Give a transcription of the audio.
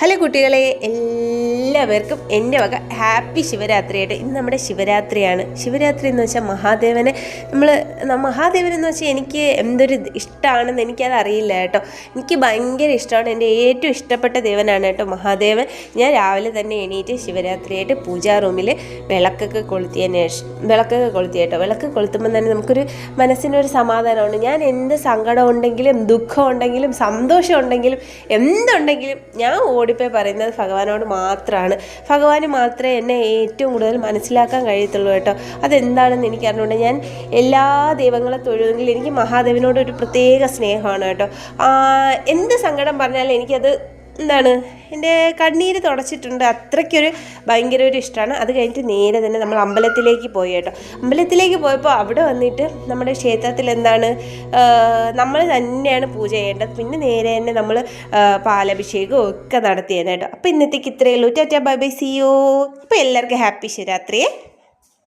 Hello കുട്ടികളെ, എല്ലാവർക്കും എൻ്റെ വക ഹാപ്പി ശിവരാത്രിയായിട്ട്. ഇന്ന് നമ്മുടെ ശിവരാത്രിയാണ്. ശിവരാത്രി എന്ന് വെച്ചാൽ മഹാദേവൻ എന്ന് വെച്ചാൽ എനിക്ക് എന്തൊരു ഇഷ്ടമാണെന്ന് എനിക്കത് അറിയില്ല കേട്ടോ. എനിക്ക് ഭയങ്കര ഇഷ്ടമാണ്. എൻ്റെ ഏറ്റവും ഇഷ്ടപ്പെട്ട ദേവനാണ് കേട്ടോ മഹാദേവൻ. ഞാൻ രാവിലെ തന്നെ എണീറ്റ് ശിവരാത്രിയായിട്ട് പൂജാ റൂമിൽ വിളക്കൊക്കെ കൊളുത്തിയ കേട്ടോ. വിളക്ക് കൊളുത്തുമ്പോൾ തന്നെ നമുക്കൊരു മനസ്സിനൊരു സമാധാനമുണ്ട്. ഞാൻ എന്ത് സങ്കടം ഉണ്ടെങ്കിലും ദുഃഖം ഉണ്ടെങ്കിലും സന്തോഷം ഉണ്ടെങ്കിലും എന്തുണ്ടെങ്കിലും ഞാൻ ഓടിപ്പോയി പറയുന്നത് ഭഗവാനോട് മാത്രമാണ്. ഭഗവാന് മാത്രമേ എന്നെ ഏറ്റവും കൂടുതൽ മനസ്സിലാക്കാൻ കഴിയത്തുള്ളൂ കേട്ടോ. അതെന്താണെന്ന് എനിക്കറിഞ്ഞുകൊണ്ട് ഞാൻ എല്ലാ ദൈവങ്ങളെ തൊഴുതെങ്കിൽ എനിക്ക് മഹാദേവനോട് ഒരു പ്രത്യേക സ്നേഹമാണ് കേട്ടോ. എന്ത് സങ്കടം പറഞ്ഞാലും എനിക്കത് എൻ്റെ കണ്ണീര് തുടച്ചിട്ടുണ്ട്. അത്രയ്ക്കൊരു ഭയങ്കര ഒരു ഇഷ്ടമാണ്. അത് കഴിഞ്ഞിട്ട് നേരെ തന്നെ നമ്മൾ അമ്പലത്തിലേക്ക് പോയി കേട്ടോ. അമ്പലത്തിലേക്ക് പോയപ്പോൾ അവിടെ വന്നിട്ട് നമ്മുടെ ക്ഷേത്രത്തിൽ നമ്മൾ തന്നെയാണ് പൂജ ചെയ്യേണ്ടത്. പിന്നെ നേരെ തന്നെ നമ്മൾ പാലഭിഷേകവും ഒക്കെ നടത്തിയത് കേട്ടോ. അപ്പോൾ ഇന്നത്തേക്ക് ഇത്രയേ ഉള്ളൂ. Tata bye bye, see you. അപ്പോൾ എല്ലാവർക്കും ഹാപ്പി ശിവരാത്രിയെ.